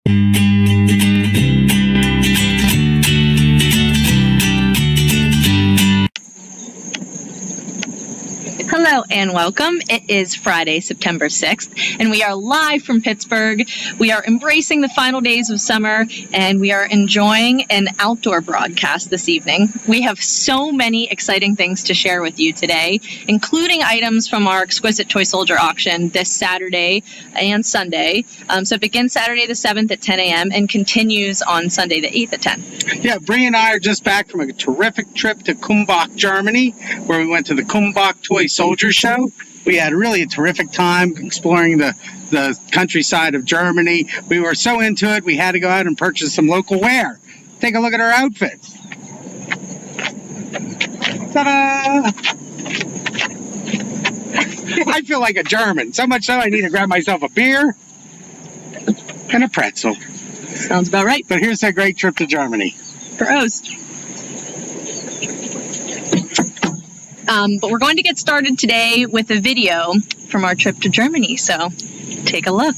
Hello and welcome. It is Friday, September 6th, and we are live from Pittsburgh. We are embracing the final days of summer, and we are enjoying an outdoor broadcast this evening. We have so many exciting things to share with you today, including items from our Exquisite Toy Soldier auction this Saturday and Sunday. So it begins Saturday the 7th at 10 a.m. and continues on Sunday the 8th at 10. Yeah, Bree and I are just back from a terrific trip to Kumbach, Germany, where we went to the Kumbach Toy Soldier Show. We had really a terrific time exploring the countryside of Germany. We were so into it, we had to go out and purchase some local wear. Take a look at our outfits. Ta-da! I feel like a German, so much so I need to grab myself a beer and a pretzel. Sounds about right. But here's a great trip to Germany. Prost. But we're going to get started today with a video from our trip to Germany, so take a look.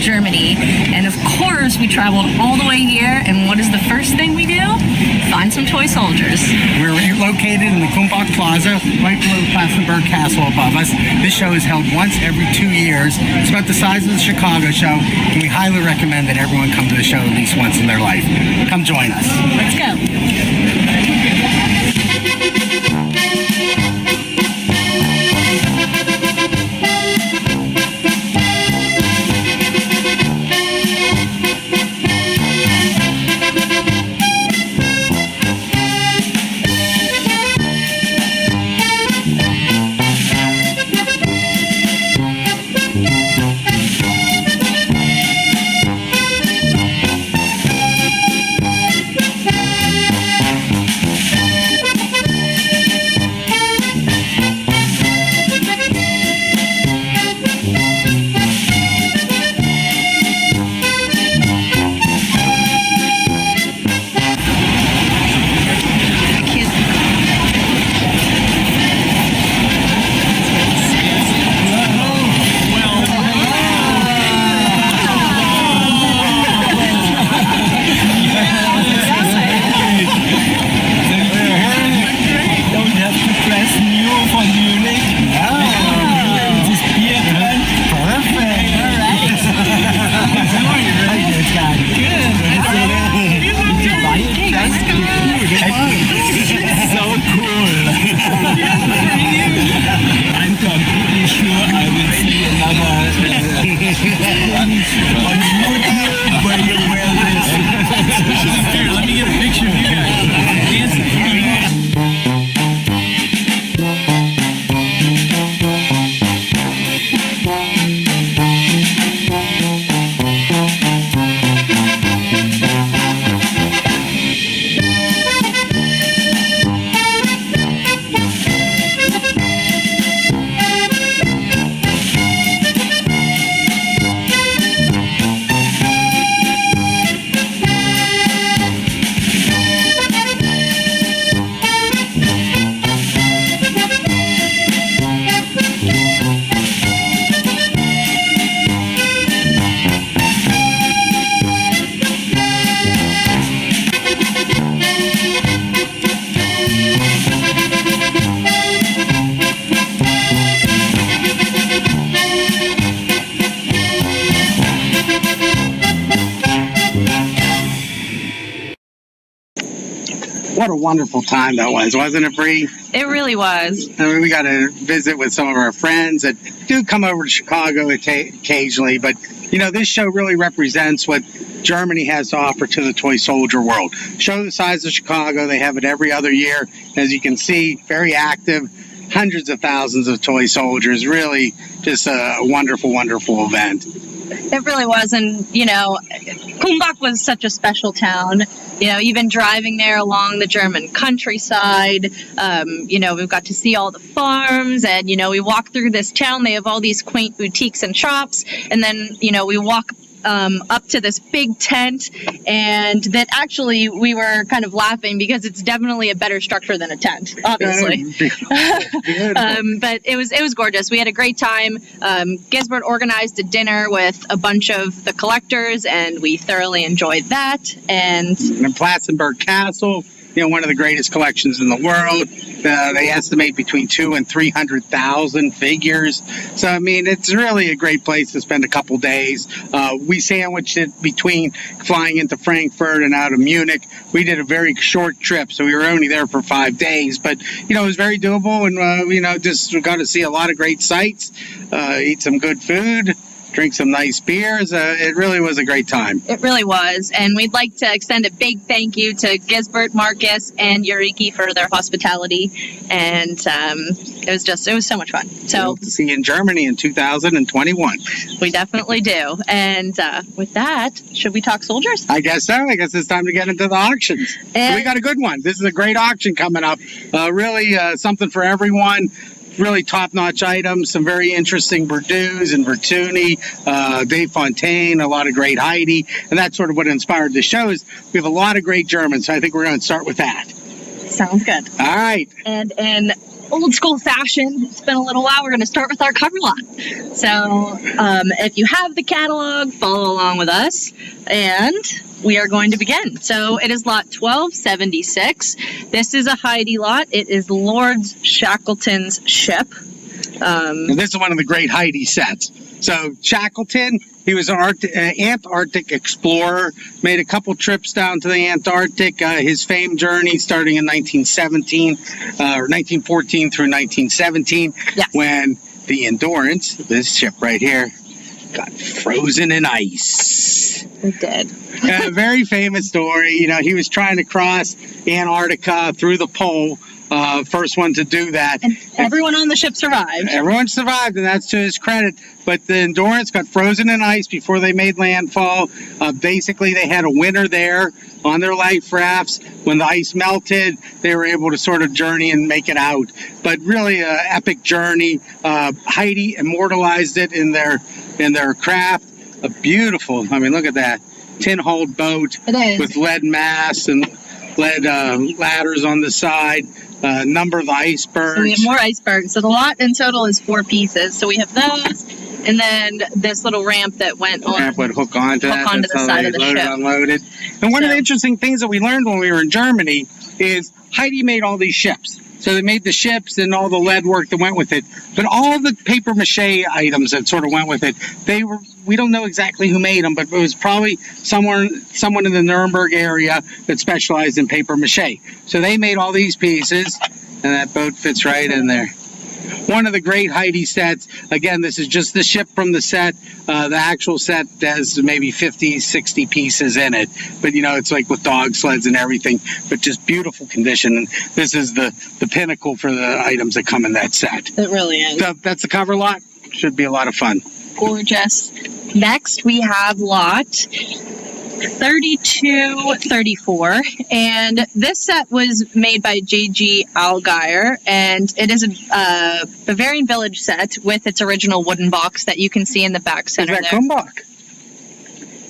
Germany, and of course we traveled all the way here, and what is the first thing we do? Find some toy soldiers. We're located in the Kumbach Plaza, right below the Plattenberg Castle above us. This show is held once every 2 years. It's about the size of the Chicago show, and we highly recommend that everyone come to the show at least once in their life. Come join us. Let's go. wonderful time that was, wasn't it, Bree? It really was. I mean, we got to visit with some of our friends that do come over to Chicago occasionally, but this show really represents what Germany has to offer to the toy soldier world. Show the size of Chicago. They have it every other year. As you can see, very active. Hundreds of thousands of toy soldiers. Really just a wonderful, wonderful event. It really was. And, Kumbach was such a special town. Even driving there along the German countryside, we've got to see all the farms, and, we walk through this town. They have all these quaint boutiques and shops. And then, we walk up to this big tent, and that actually we were kind of laughing because it's definitely a better structure than a tent, obviously. But it was gorgeous. We had a great time. Gisbert organized a dinner with a bunch of the collectors, and we thoroughly enjoyed that. And Platzenberg Castle, one of the greatest collections in the world. They estimate between 200,000 and 300,000 figures. So, I mean, it's really a great place to spend a couple days. We sandwiched it between flying into Frankfurt and out of Munich. We did a very short trip, so we were only there for 5 days. But, it was very doable, and, just got to see a lot of great sights, eat some good food, drink some nice beers. It really was a great time. It really was. And we'd like to extend a big thank you to Gisbert, Marcus, and Eureki for their hospitality. And it was so much fun. So we'll see you in Germany in 2021. We definitely do. And with that, should we talk soldiers? I guess so. I guess it's time to get into the auctions. So we got a good one. This is a great auction coming up. Really something for everyone. Really top-notch items, some very interesting Burdus and Vertuni, Dave Fontaine, a lot of great Heidi, and that's sort of what inspired the show. Is we have a lot of great Germans, so I think we're going to start with that. Sounds good. All right. And in old school fashion, it's been a little while, we're going to start with our cover lot. So if you have the catalog, follow along with us, and we are going to begin. So it is lot 1276. This is a Heidi lot. It is Lord Shackleton's ship. And this is one of the great Heidi sets. So Shackleton, he was an Antarctic explorer, made a couple trips down to the Antarctic. His famed journey starting in 1917, or 1914 through 1917, yes, when the Endurance, this ship right here, got frozen in ice. It did. A very famous story. He was trying to cross Antarctica through the pole. First one to do that. And everyone on the ship survived. Everyone survived, and that's to his credit. But the Endurance got frozen in ice before they made landfall. Basically, they had a winter there on their life rafts. When the ice melted, they were able to sort of journey and make it out. But really, an epic journey. Heidi immortalized it in their craft. A beautiful, look at that, tin-hulled boat with lead masts and lead ladders on the side. Number of the icebergs. So we have more icebergs. So the lot in total is 4 pieces. So we have those, and then this little ramp that went on. Ramp would hook onto the side of the ship. Unloaded. And one of the interesting things that we learned when we were in Germany is Heidi made all these ships. So they made the ships and all the lead work that went with it. But all the paper mache items that sort of went with it, we don't know exactly who made them, but it was probably someone in the Nuremberg area that specialized in paper mache. So they made all these pieces, and that boat fits right in there. One of the great Heidi sets. Again, this is just the ship from the set. The actual set has maybe 50, 60 pieces in it. But, it's like with dog sleds and everything, but just beautiful condition. And this is the pinnacle for the items that come in that set. It really is. So that's the cover lot. Should be a lot of fun. Gorgeous. Next, we have lot 3234, and this set was made by J.G. Allgaier, and it is a Bavarian village set with its original wooden box that you can see in the back center. Is that Kumbach?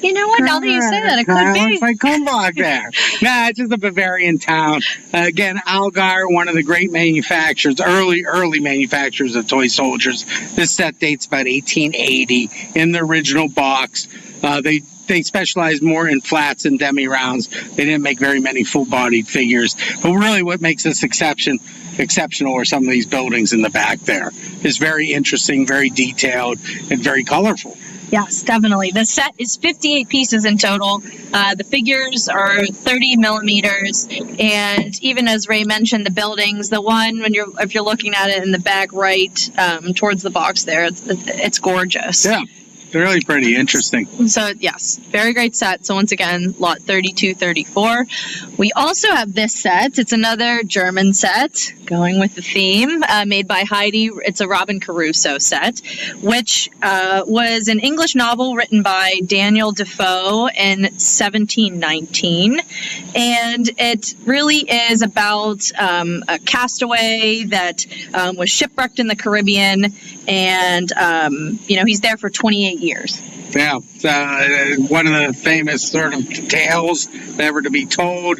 You know what? Now that you say that, it could be. Looks like Kumbach there. Nah, it's just a Bavarian town. Again, Allgaier, one of the great manufacturers, early manufacturers of toy soldiers. This set dates about 1880 in the original box. They specialized more in flats and demi-rounds. They didn't make very many full-bodied figures. But really what makes this exceptional are some of these buildings in the back there. It's very interesting, very detailed, and very colorful. Yes, definitely. The set is 58 pieces in total. The figures are 30 millimeters, and even as Ray mentioned, the buildings. The one if you're looking at it in the back right, towards the box there, it's gorgeous. Yeah, they're really pretty interesting. So yes, very great set. So once again, lot 3234. We also have this set. It's another German set, going with the theme, made by Heidi. It's a Robin Caruso set, which was an English novel written by Daniel Defoe in 1719. And it really is about a castaway that was shipwrecked in the Caribbean, and he's there for 28 years. Yeah, one of the famous sort of tales ever to be told.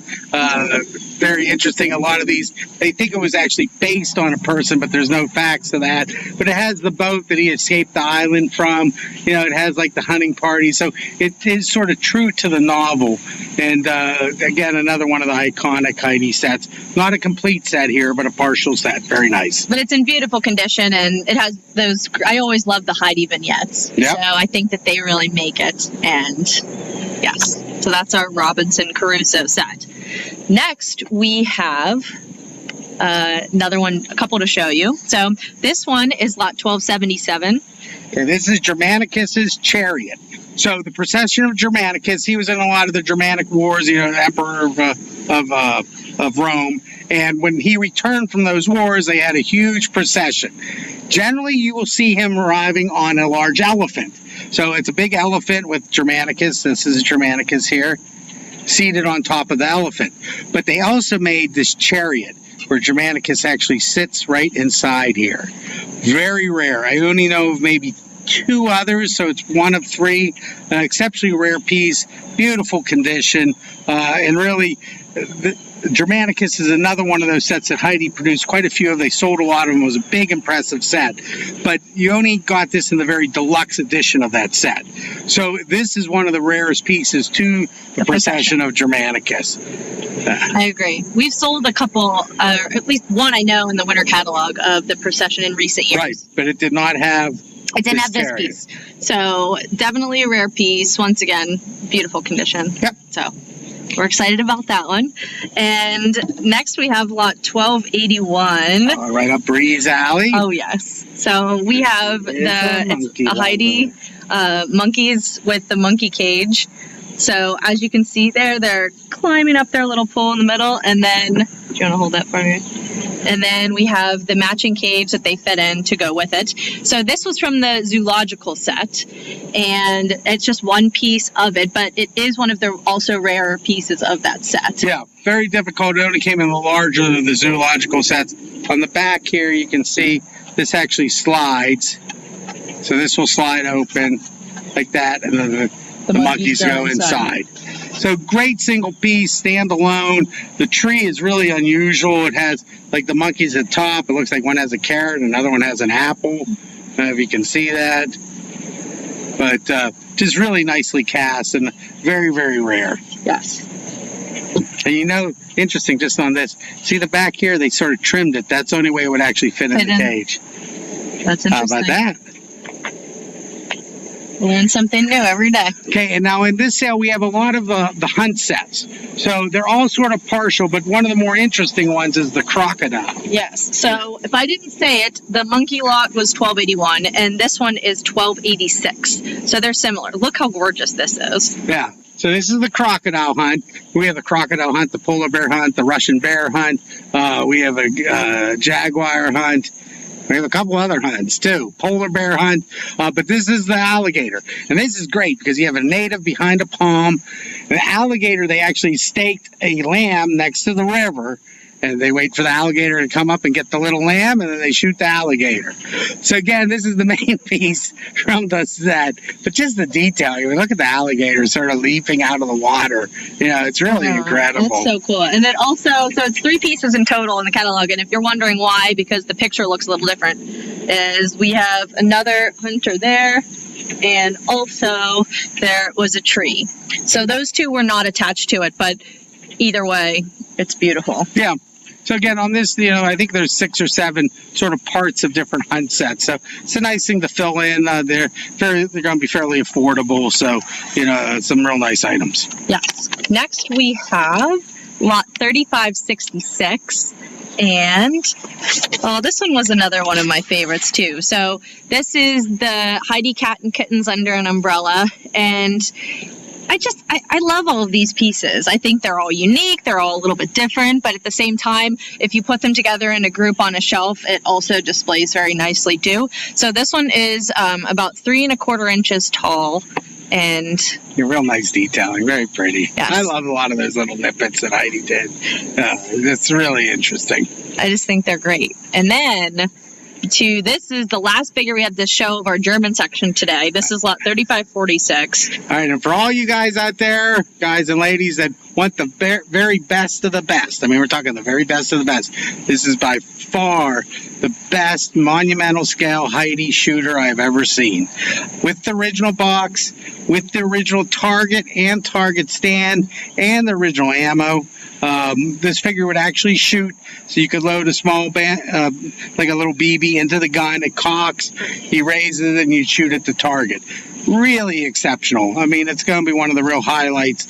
Very interesting. A lot of these, they think it was actually based on a person, but there's no facts to that. But it has the boat that he escaped the island from. It has like the hunting party. So it is sort of true to the novel. And again, another one of the iconic Heidi sets. Not a complete set here, but a partial set. Very nice. But it's in beautiful condition, and it has those. I always love the Heidi vignettes. Yep. So I think that they really make it. And yes, so that's our Robinson Crusoe set. Next, we have another one, a couple to show you. So this one is lot 1277. Okay, this is Germanicus's chariot. So the procession of Germanicus, he was in a lot of the Germanic wars, the emperor of Rome. And when he returned from those wars, they had a huge procession. Generally, you will see him arriving on a large elephant. So it's a big elephant with Germanicus. This is Germanicus here, seated on top of the elephant. But they also made this chariot where Germanicus actually sits right inside here. Very rare. I only know of maybe 2 others, so it's one of 3. Exceptionally rare piece, beautiful condition, and really, Germanicus is another one of those sets that Heidi produced quite a few of. They sold a lot of them. It was a big, impressive set. But you only got this in the very deluxe edition of that set. So this is one of the rarest pieces to the procession of Germanicus. I agree. We've sold a couple, at least one I know in the winter catalog of the procession in recent years. Right, but it did not have It didn't have this piece. So definitely a rare piece. Once again, beautiful condition. Yep. So we're excited about that one. And next we have lot 1281. Right up Breeze Alley. Oh, yes. So we have it's a Heidi monkeys with the monkey cage. So as you can see there, they're climbing up their little pole in the middle. And then, do you want to hold that for me? And then we have the matching cage that they fit in to go with it. So this was from the zoological set, and it's just one piece of it, but it is one of the also rarer pieces of that set. Yeah, very difficult. It only came in the larger of the zoological sets. On the back here, you can see this actually slides. So this will slide open like that, and then the monkeys go inside. So great single piece, standalone. The tree is really unusual. It has like the monkeys at the top. It looks like one has a carrot, another one has an apple. I don't know if you can see that. But just really nicely cast and very, very rare. Yes. And interesting just on this, see the back here, they sort of trimmed it. That's the only way it would actually fit in the cage. That's interesting. How about that? Learn something new every day. Okay, and now in this sale, we have a lot of the hunt sets. So they're all sort of partial, but one of the more interesting ones is the crocodile. Yes. So if I didn't say it, the monkey lot was 1281, and this one is 1286. So they're similar. Look how gorgeous this is. Yeah. So this is the crocodile hunt. We have the crocodile hunt, the polar bear hunt, the Russian bear hunt. We have a jaguar hunt. We have a couple other hunts too, polar bear hunt, but this is the alligator. And this is great because you have a native behind a palm. The alligator, they actually staked a lamb next to the river, and they wait for the alligator to come up and get the little lamb, and then they shoot the alligator. So again, this is the main piece from the set, but just the detail. Look at the alligator sort of leaping out of the water. It's really incredible. That's so cool. And then also, so it's 3 pieces in total in the catalog, and if you're wondering why, because the picture looks a little different, is we have another hunter there, and also there was a tree. So those 2 were not attached to it, but either way, it's beautiful. Yeah. So again, on this, I think there's 6 or 7 sort of parts of different hunt sets. So it's a nice thing to fill in. They're going to be fairly affordable. So, some real nice items. Yes. Next we have lot 3566. And this one was another one of my favorites too. So this is the Heidi Cat and Kittens Under an Umbrella. And I love all of these pieces. I think they're all unique. They're all a little bit different, but at the same time, if you put them together in a group on a shelf, it also displays very nicely too. So this one is about 3 1/4 inches tall. And real nice detailing, very pretty. Yes. I love a lot of those little nippets that Heidi did. It's really interesting. I just think they're great. And then this is the last figure we have to show of our German section today. This is lot 3546. All right, and for all you guys out there, guys and ladies that want the very best of the best, I mean, we're talking the very best of the best. This is by far the best monumental scale Heidi shooter I've ever seen. With the original box, with the original target and target stand, and the original ammo. This figure would actually shoot, so you could load a small like a little BB into the gun. It cocks, he raises it, and you shoot at the target. Really exceptional. I mean, it's going to be one of the real highlights.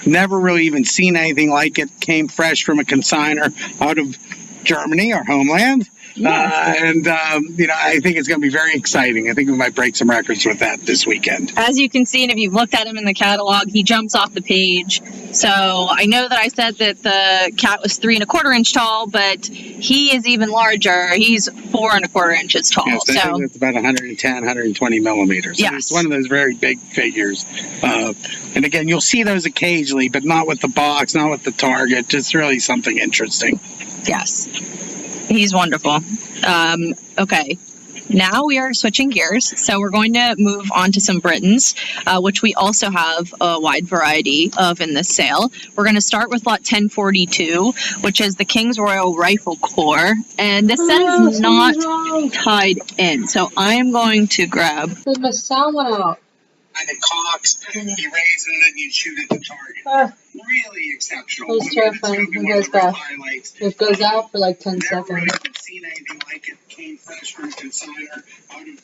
Never really even seen anything like it. Came fresh from a consignor out of Germany, our homeland. Yes. I think it's going to be very exciting. I think we might break some records with that this weekend. As you can see, and if you've looked at him in the catalog, he jumps off the page. So I know that I said that the cat was 3 1/4 inch tall, but he is even larger. He's 4 1/4 inches tall. Yes, I think it's about 110, 120 millimeters. Yes. It's one of those very big figures. And again, you'll see those occasionally, but not with the box, not with the target. Just really something interesting. Yes. He's wonderful. Okay. Now we are switching gears, so we're going to move on to some Britons, which we also have a wide variety of in this sale. We're going to start with lot 1042, which is the King's Royal Rifle Corps, and this set is not tied in, so I'm going to grab... There's my sound went out. And it cocks, he raises it, and you shoot at the target. Really exceptional. It was terrifying. It goes back. It goes out for like 10 seconds. Never even seen anything like it. Came fresh from a consignor out of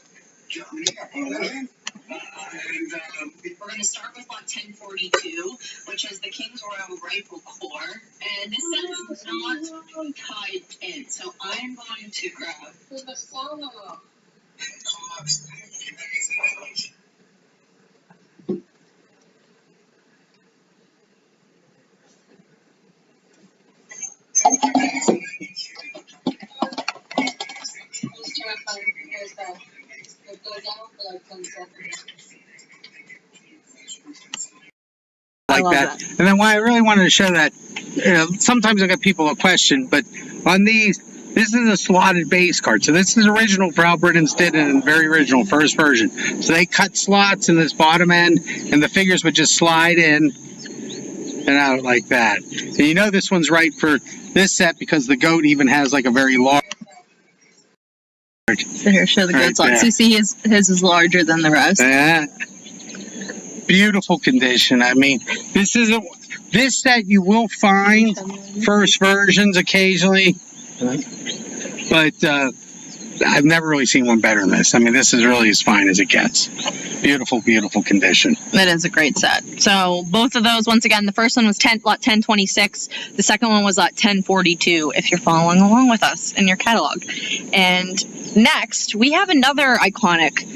Germany, our homeland. We're going to start with lot 1042, which is the King's Royal Rifle Corps. And this set is not tied in, so I'm going to grab... There's my sound went out. And it cocks, he raises it. It was terrifying. It goes back. It goes out for like 10 seconds. Like that. And then why I really wanted to show that, sometimes I get people a question, but on these, this is a slotted base card. So this is original for how Britons did it in the very original first version. So they cut slots in this bottom end, and the figures would just slide in and out like that. And this one's right for this set because the goat even has like a very large... So here, show the Right goat slots. there. So you see his is larger than the rest. Yeah. Beautiful condition. I mean, this set you will find first versions occasionally, but I've never really seen one better than this. I mean, this is really as fine as it gets. Beautiful, beautiful condition. That is a great set. So both of those, once again, the first one was lot 1026. The second one was lot 1042, if you're following along with us in your catalog. And next, we have another iconic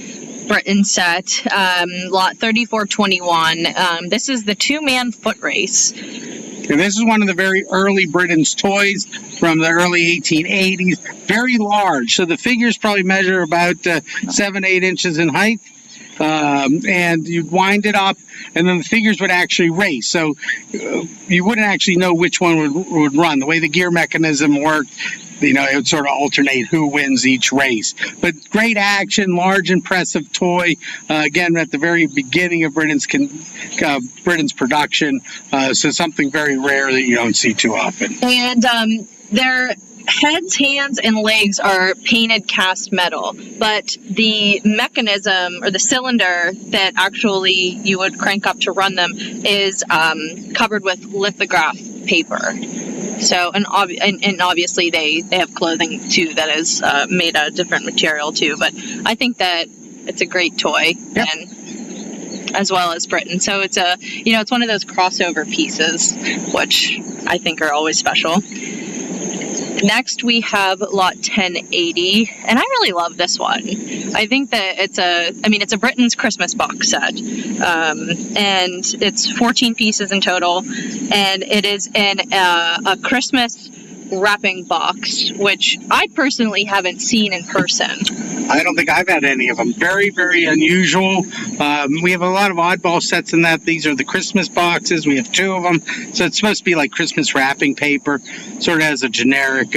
Britain set, lot 3421. This is the 2-man foot race. And this is one of the very early Britain's toys from the early 1880s. Very large. So the figures probably measure about 7-8 inches in height. And you'd wind it up, and then the figures would actually race. So you wouldn't actually know which one would run. The way the gear mechanism worked, it would sort of alternate who wins each race. But great action, large, impressive toy. Again, at the very beginning of Britain's production. So something very rare that you don't see too often. And their heads, hands, and legs are painted cast metal, but the mechanism or the cylinder that actually you would crank up to run them is covered with lithograph paper. So, and obviously they have clothing too that is made out of different material too. But I think that it's a great toy, Yep. and as well as Britain. So it's it's one of those crossover pieces, which I think are always special. Next, we have lot 1080, and I really love this one. I think that it's a Britain's Christmas box set, and it's 14 pieces in total, and it is in a Christmas wrapping box, which I personally haven't seen in person. I don't think I've had any of them. Very, very unusual. We have a lot of oddball sets in that. These are the Christmas boxes. We have 2 of them. So it's supposed to be like Christmas wrapping paper. Sort of has a generic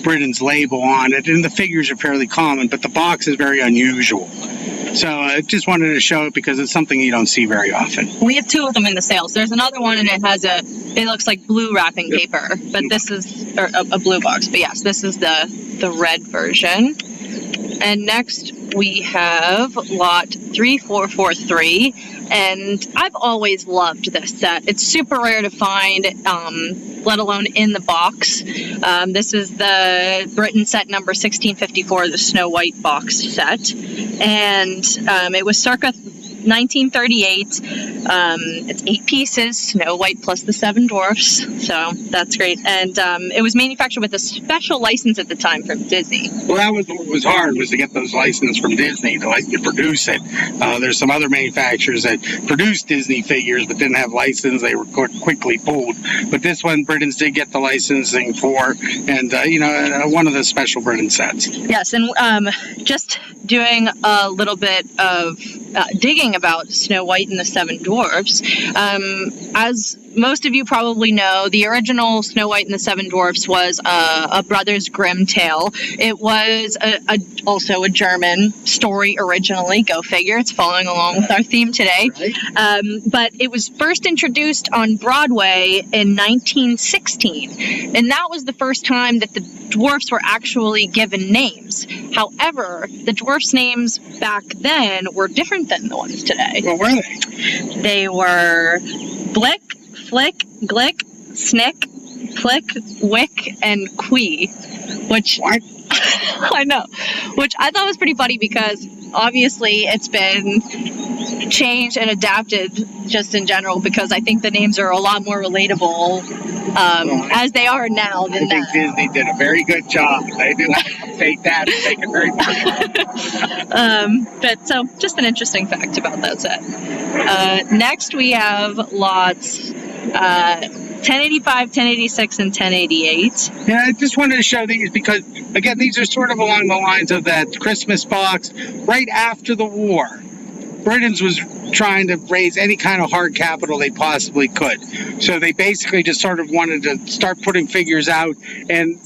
Britain's label on it. And the figures are fairly common, but the box is very unusual. So I just wanted to show it because it's something you don't see very often. We have 2 of them in the sales. There's another one, and it looks like blue wrapping paper, but this is a blue box. But yes, this is the red version. And next we have lot 3443, and I've always loved this set. It's super rare to find, let alone in the box. This is the Britain set number 1654, the Snow White box set, and it was circa 1938. It's 8 pieces, Snow White plus the 7 dwarfs, so that's great. And it was manufactured with a special license at the time from Disney. Well, that was what was hard, was to get those licenses from Disney to produce it. There's some other manufacturers that produced Disney figures but didn't have license. They were quickly pulled. But this one, Britain's did get the licensing for, and one of the special Britain sets. Yes, and just doing a little bit of digging about Snow White and the 7 Dwarfs. As most of you probably know, the original Snow White and the 7 Dwarfs was a Brothers Grimm tale. It was also a German story originally. Go figure. It's following along with our theme today. Right. But it was first introduced on Broadway in 1916. And that was the first time that the dwarfs were actually given names. However, the dwarfs' names back then were different than the ones today. What were they? They were Blick, Flick, Glick, Snick, Plick, Wick, and Quee, which What? I know, which I thought was pretty funny because obviously it's been changed and adapted just in general, because I think the names are a lot more relatable as they are now than I think that. Disney did a very good job. They knew how to take that and make it very personal. But so just an interesting fact about that set. Next we have lots 1085, 1086, and 1088. Yeah, I just wanted to show these because, again, these are sort of along the lines of that Christmas box right after the war. Britain's was trying to raise any kind of hard capital they possibly could. So they basically just sort of wanted to start putting figures out, and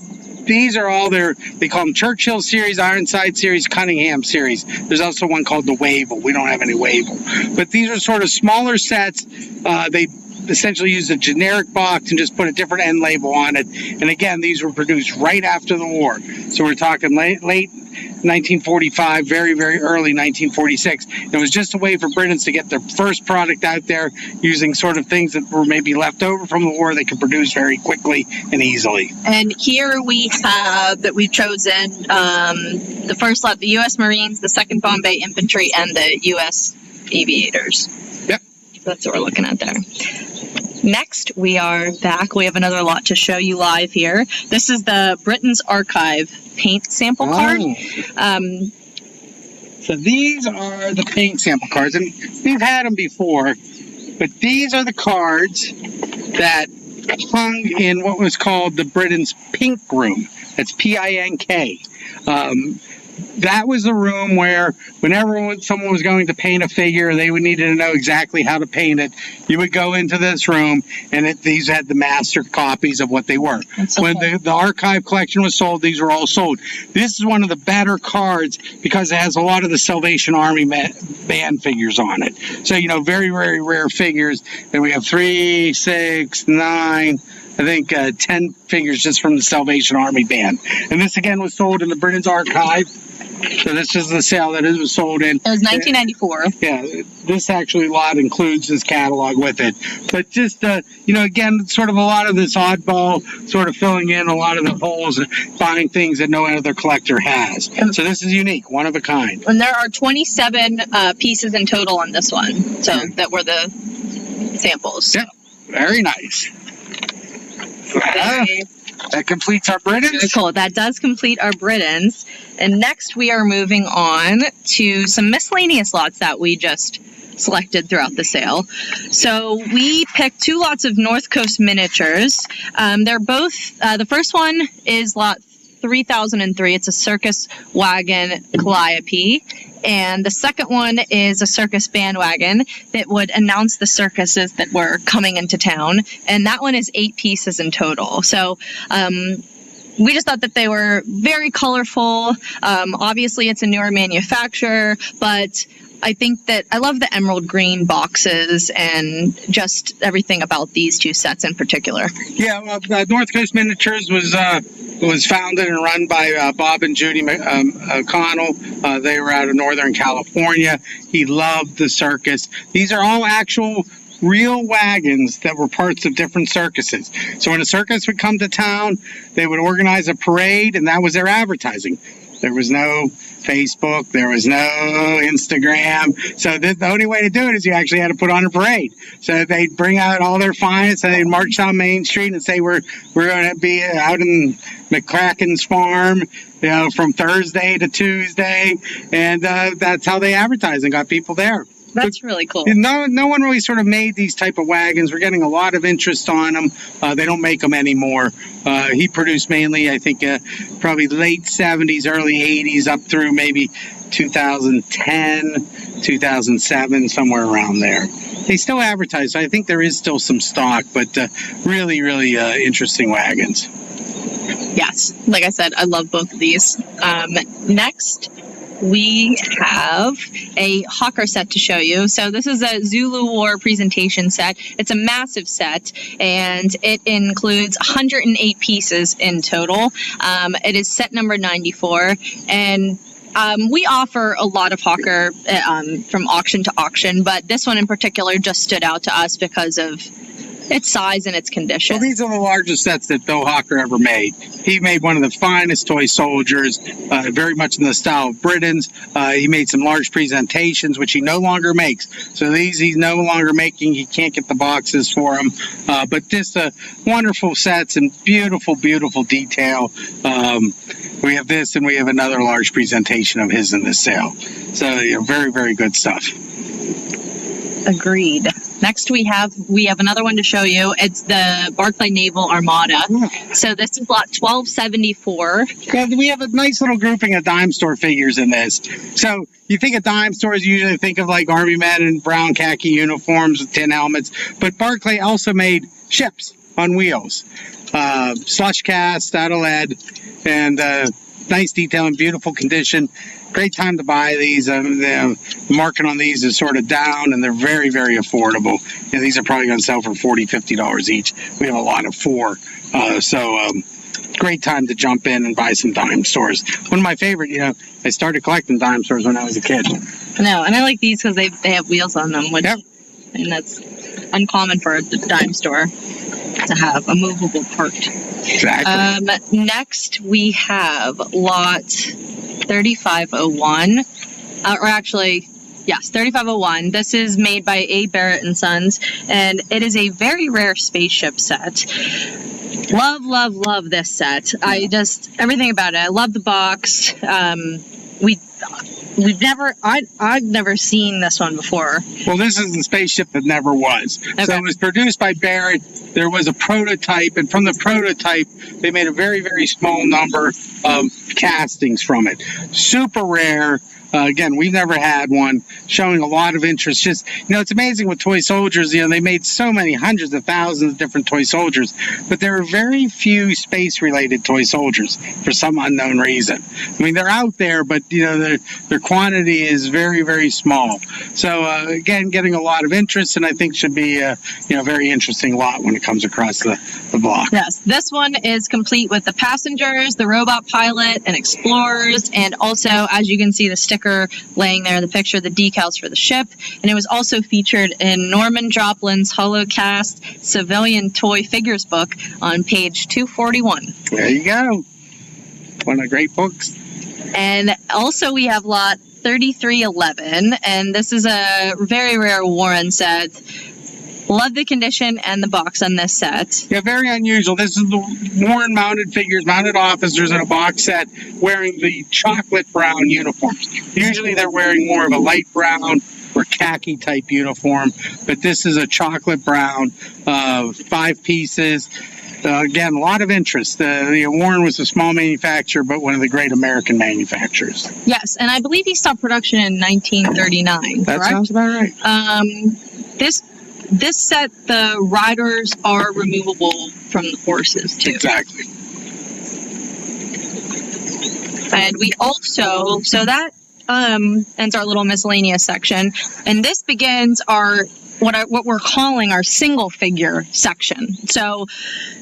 these are all they call them Churchill series, Ironside series, Cunningham series. There's also one called the Wavell. We don't have any Wavell. But these are sort of smaller sets. They essentially used a generic box and just put a different end label on it. And again, these were produced right after the war. So we're talking late 1945, very, very early 1946. It was just a way for Britons to get their first product out there using sort of things that were maybe left over from the war they could produce very quickly and easily. And here we have that we've chosen the first lot, the U.S. Marines, the 2nd Bombay Infantry, and the U.S. Aviators. Yep. That's what we're looking at there. Next, we are back. We have another lot to show you live here. This is the Britain's Archive paint sample card. So these are the paint sample cards, and we've had them before, but these are the cards that hung in what was called the Britain's Pink Room. That's P-I-N-K. That was the room where whenever someone was going to paint a figure, they would need to know exactly how to paint it. You would go into this room, and these had the master copies of what they were. When the archive collection was sold, these were all sold. This is one of the better cards because it has a lot of the Salvation Army band figures on it. So, very, very rare figures. Then we have 3, 6, 9... I think 10 figures just from the Salvation Army band. And this again was sold in the Britain's Archive. So this is the sale that it was sold in. It was 1994. Yeah, this actually lot includes this catalog with it. But just, again, sort of a lot of this oddball, sort of filling in a lot of the holes, buying things that no other collector has. So this is unique, one of a kind. And there are 27 pieces in total on this one. So that were the samples. Yeah, very nice. That completes our Britons. Very cool. That does complete our Britons. And next we are moving on to some miscellaneous lots that we just selected throughout the sale. So we picked 2 lots of North Coast miniatures. They're both, the first one is lot 3003. It's a circus wagon calliope. And the second one is a circus bandwagon that would announce the circuses that were coming into town. And that one is 8 pieces in total. So we just thought that they were very colorful. Obviously, it's a newer manufacturer, but I think that I love the emerald green boxes and just everything about these 2 sets in particular. Yeah, well, North Coast Miniatures was founded and run by Bob and Judy O'Connell. They were out of Northern California. He loved the circus. These are all actual real wagons that were parts of different circuses. So when a circus would come to town, they would organize a parade, and that was their advertising. There was no Facebook. There was no Instagram. So the only way to do it is you actually had to put on a parade. So they'd bring out all their finest and they'd march down Main Street and say, we're going to be out in McCracken's farm, from Thursday to Tuesday. And that's how they advertised and got people there. That's really cool. No one really sort of made these type of wagons. We're getting a lot of interest on them. They don't make them anymore. He produced mainly, I think, probably late 70s, early 80s, up through maybe 2010, 2007, somewhere around there. They still advertise, so I think there is still some stock, but really, really interesting wagons. Yes, like I said, I love both of these. Next, we have a hawker set to show you. So this is a Zulu War presentation set. It's a massive set, and it includes 108 pieces in total. It is set number 94, and we offer a lot of hawker from auction to auction, but this one in particular just stood out to us because of its size and its condition. Well, these are the largest sets that Bill Hawker ever made. He made one of the finest toy soldiers, very much in the style of Britons. He made some large presentations, which he no longer makes. So these he's no longer making. He can't get the boxes for them. But just wonderful sets and beautiful, beautiful detail. We have this, and we have another large presentation of his in this sale. So very, very good stuff. Agreed. Next, we have another one to show you. It's the Barclay Naval Armada. So this is lot 1274. Yeah, we have a nice little grouping of dime store figures in this. So you think of dime stores, you usually think of like Army men in brown khaki uniforms with tin helmets. But Barclay also made ships on wheels, slush cast out of lead, and nice detail and beautiful condition. Great time to buy these. The market on these is sort of down, and they're very, very affordable. And these are probably going to sell for $40, $50 each. We have a lot of 4. Great time to jump in and buy some dime stores. One of my favorite, I started collecting dime stores when I was a kid. No, and I like these because they have wheels on them, which, and that's uncommon for a dime store to have a movable part. Exactly. Next, we have lot 3501, or actually, yes, 3501. This is made by A. Barrett and Sons, and it is a very rare spaceship set. Love, love, love this set. Everything about it. I love the box. I've never seen this one before. Well, this is the spaceship that never was. Okay. So it was produced by Barrett. There was a prototype, and from the prototype, they made a very, very small number of castings from it. Super rare. Again, we've never had one, showing a lot of interest. Just, it's amazing with toy soldiers. They made so many hundreds of thousands of different toy soldiers, but there are very few space-related toy soldiers for some unknown reason. I mean, they're out there, but their quantity is very, very small. So again, getting a lot of interest, and I think should be a very interesting lot when it comes across the block. Yes, this one is complete with the passengers, the robot pilot, and explorers, and also, as you can see, the sticker laying there in the picture, the decals for the ship. And it was also featured in Norman Joplin's Holocast Civilian Toy Figures book on page 241. There you go. One of the great books. And also we have lot 3311, and this is a very rare Warren set. Love the condition and the box on this set. Yeah, very unusual. This is the Warren mounted figures, mounted officers in a box set wearing the chocolate brown uniforms. Usually they're wearing more of a light brown or khaki type uniform, but this is a chocolate brown, 5 pieces. Again, a lot of interest. Warren was a small manufacturer, but one of the great American manufacturers. Yes, and I believe he stopped production in 1939, That correct? sounds about right. This set, the riders are removable from the horses, too. Exactly. And we also, so that ends our little miscellaneous section. And this begins our what we're calling our single figure section. So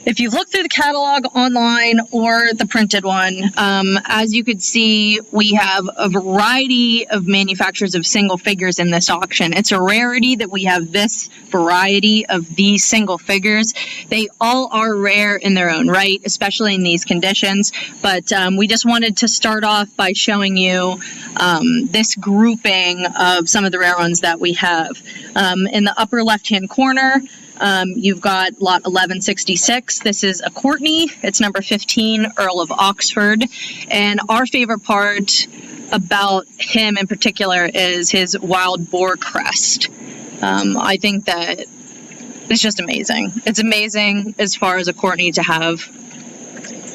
if you look through the catalog online or the printed one, as you could see, we have a variety of manufacturers of single figures in this auction. It's a rarity that we have this variety of these single figures. They all are rare in their own right, especially in these conditions. But we just wanted to start off by showing you this grouping of some of the rare ones that we have. In the upper left-hand corner, you've got lot 1166. This is a Courtney. It's number 15, Earl of Oxford. And our favorite part about him in particular is his wild boar crest. I think that it's just amazing. It's amazing as far as a Courtney to have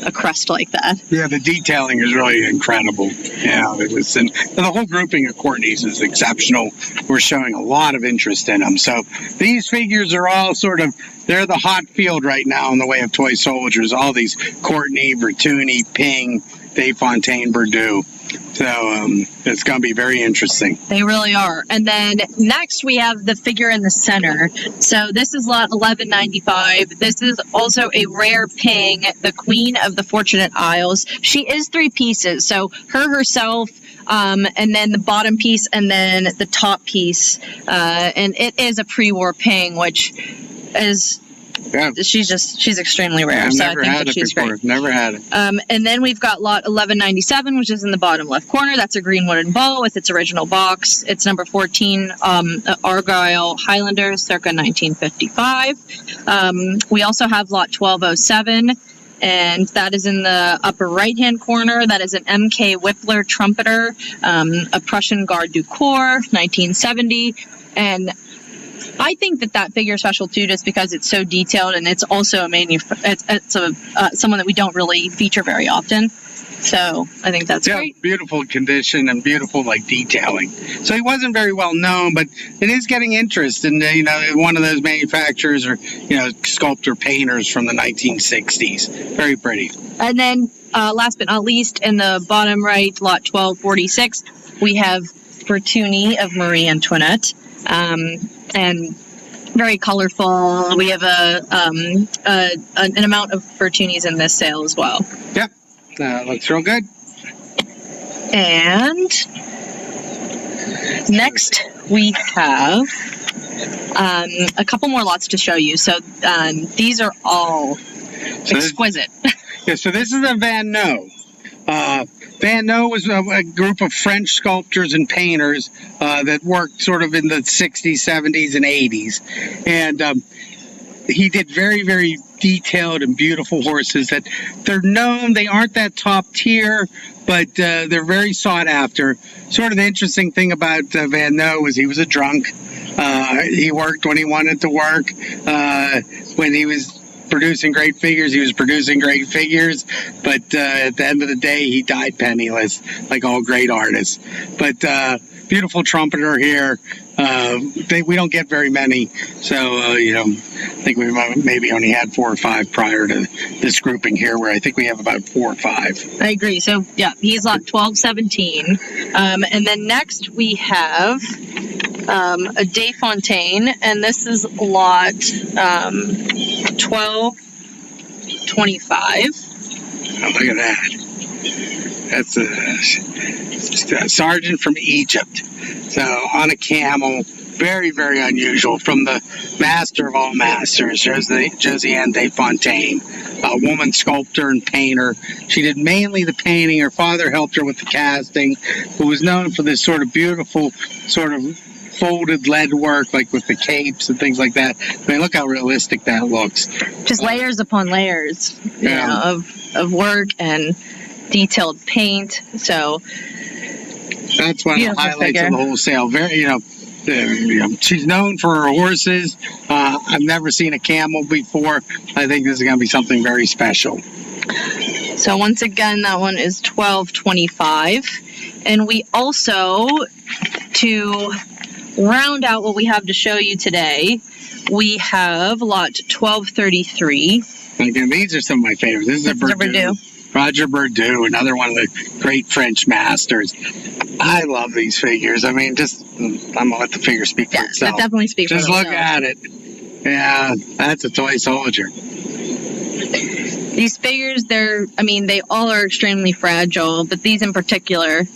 a crest like that. Yeah, the detailing is really incredible. Yeah, it was, and the whole grouping of Courtneys is exceptional. We're showing a lot of interest in them. So these figures are all they're the hot field right now in the way of toy soldiers. All these Courtney, Bertuni, Ping, Dave Fontaine, Berdue. So it's going to be very interesting. They really are. And then next we have the figure in the center. So this is lot 1195. This is also a rare Ping, the Queen of the Fortunate Isles. She is 3 pieces. So her herself, and then the bottom piece, and then the top piece. And it is a pre-war Ping, which is... Yeah. She's extremely rare. I've so never I think had that it she's before. great. Never had it. And then we've got lot 1197, which is in the bottom left corner. That's a green wooden ball with its original box. It's number 14, Argyle Highlanders, circa 1955. We also have lot 1207. And that is in the upper right-hand corner. That is an M.K. Whippler trumpeter, a Prussian Garde du Corps, 1970. And I think that figure is special too, just because it's so detailed, and it's also someone that we don't really feature very often. So I think that's great. Beautiful condition and beautiful detailing. So he wasn't very well known, but it is getting interest in one of those manufacturers or sculptor painters from the 1960s. Very pretty. And then last but not least, in the bottom right, lot 1246, we have Bertuni of Marie Antoinette. And very colorful. We have an amount of Bertunis in this sale as well. Yep, looks real good. And next we have a couple more lots to show you. So these are all exquisite. So this is a Van Noo. Van Noo was a group of French sculptors and painters that worked sort of in the 60s, 70s, and 80s. And he did very, very detailed and beautiful horses that they're known. They aren't that top tier, but they're very sought after. Sort of the interesting thing about Van Noo was he was a drunk. He worked when he wanted to work. When he was producing great figures. He was producing great figures, but at the end of the day, he died penniless, like all great artists. But beautiful trumpeter here. We don't get very many, so I think we maybe only had 4 or 5 prior to this grouping here, where I think we have about 4 or 5. I agree. So yeah, he's lot 1217. And then next we have a De Fontaine, and this is lot 1225. Oh, look at that. That's a sergeant from Egypt. So on a camel, very, very unusual, from the master of all masters, Josiane De Fontaine, a woman sculptor and painter. She did mainly the painting. Her father helped her with the casting, but was known for this sort of beautiful, sort of folded lead work, like with the capes and things like that. I mean, look how realistic that looks. Just layers upon layers, of work and detailed paint. So that's one of the highlights of the whole sale. Very, she's known for her horses. I've never seen a camel before. I think this is going to be something very special. So once again, that one is 1225. And we also, to round out what we have to show you today, we have lot 1233. Again, these are some of my favorites. This is a Berdoux. Roger Berdoux, another one of the great French masters. I love these figures. I mean, I'm going to let the figure speak for itself. That definitely speaks for itself. Just look at it. Yeah, that's a toy soldier. These figures, they all are extremely fragile, but these in particular,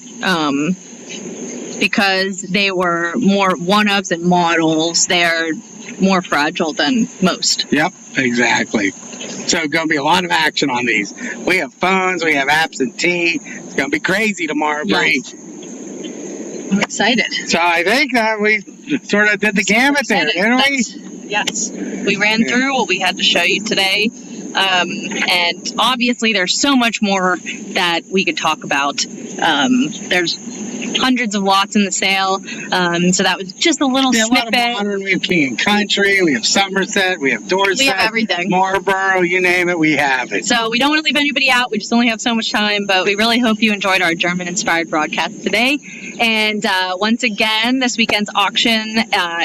because they were more one-ups and models, they're more fragile than most. Yep, exactly. So going to be a lot of action on these. We have phones, we have absentee. It's going to be crazy tomorrow, Bree. Yes. I'm excited. So I think that we sort of did the gamut there, didn't we? Yes. We ran through what we had to show you today. And obviously there's so much more that we could talk about. There's hundreds of lots in the sale. So that was just a little snippet. A lot of modern. We have King and Country, we have Somerset, we have Dorset, we have everything. Marlboro, you name it, we have it. So we don't want to leave anybody out. We just only have so much time, but we really hope you enjoyed our German-inspired broadcast today. And once again, this weekend's auction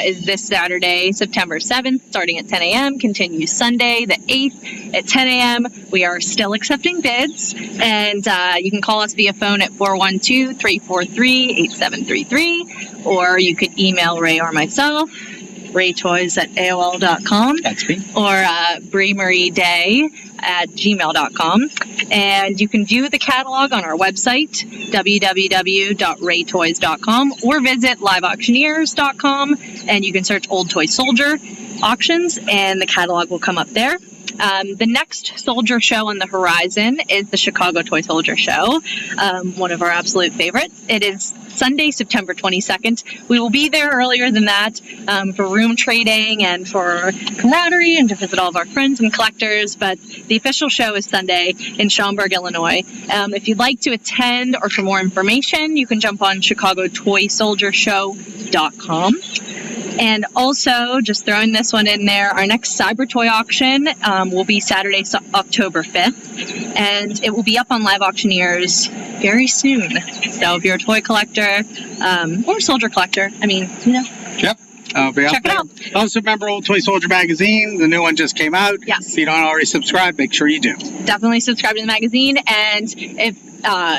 is this Saturday, September 7th, starting at 10 a.m., continues Sunday, the 8th at 10 a.m. We are still accepting bids, and you can call us via phone at 412-343-8733, or you could email Ray or myself, raytoys@aol.com. That's me. Or bremarieday@gmail.com. And you can view the catalog on our website, www.raytoys.com, or visit liveauctioneers.com, and you can search Old Toy Soldier auctions, and the catalog will come up there. The next soldier show on the horizon is the Chicago Toy Soldier Show, one of our absolute favorites. It is Sunday, September 22nd. We will be there earlier than that for room trading and for camaraderie and to visit all of our friends and collectors, but the official show is Sunday in Schaumburg, Illinois. If you'd like to attend or for more information, you can jump on ChicagoToySoldierShow.com. And also, just throwing this one in there, our next Cyber Toy auction will be Saturday, October 5th, and it will be up on Live Auctioneers very soon. So if you're a toy collector or soldier collector, Yep. Check it out. Also, remember Old Toy Soldier magazine. The new one just came out. Yes. If you don't already subscribe, make sure you do. Definitely subscribe to the magazine, and if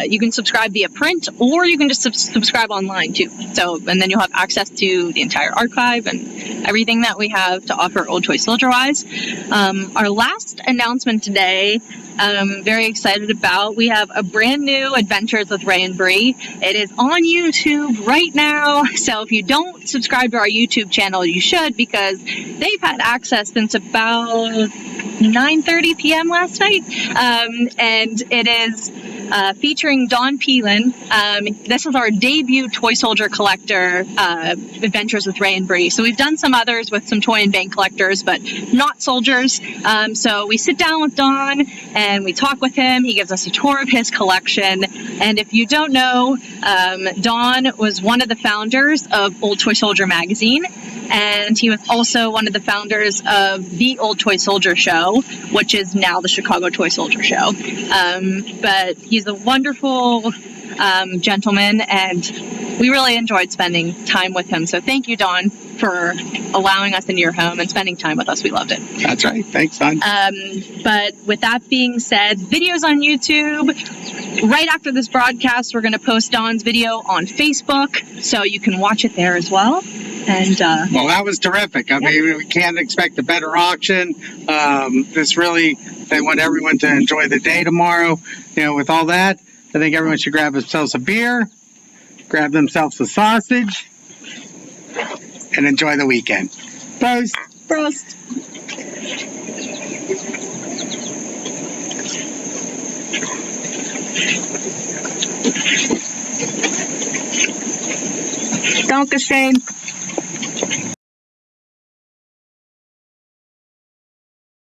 you can subscribe via print, or you can just subscribe online too. So, and then you'll have access to the entire archive and everything that we have to offer Old Toy Soldier wise. Our last announcement today, I'm very excited about. We have a brand new Adventures with Ray and Bree. It is on YouTube right now. So if you don't subscribe to our YouTube channel, you should, because they've had access since about 9:30 p.m. last night. And it is featuring Don Peelan. This is our debut Toy Soldier Collector Adventures with Ray and Bree. So we've done some others with some toy and bank collectors, but not soldiers. So we sit down with Don and we talk with him. He gives us a tour of his collection. And if you don't know, Don was one of the founders of Old Toy Soldier magazine. and he was also one of the founders of the Old Toy Soldier Show, which is now the Chicago Toy Soldier Show. But he's a wonderful gentleman, and we really enjoyed spending time with him. So thank you, Don, for allowing us into your home and spending time with us. We loved it. That's right. Thanks, Don. But with that being said, videos on YouTube. Right after this broadcast, we're going to post Don's video on Facebook, so you can watch it there as well. And well, that was terrific. I mean, we can't expect a better auction. They want everyone to enjoy the day tomorrow. With all that, I think everyone should grab themselves a beer, grab themselves a sausage, and enjoy the weekend. Prost. Prost. Dankeschön.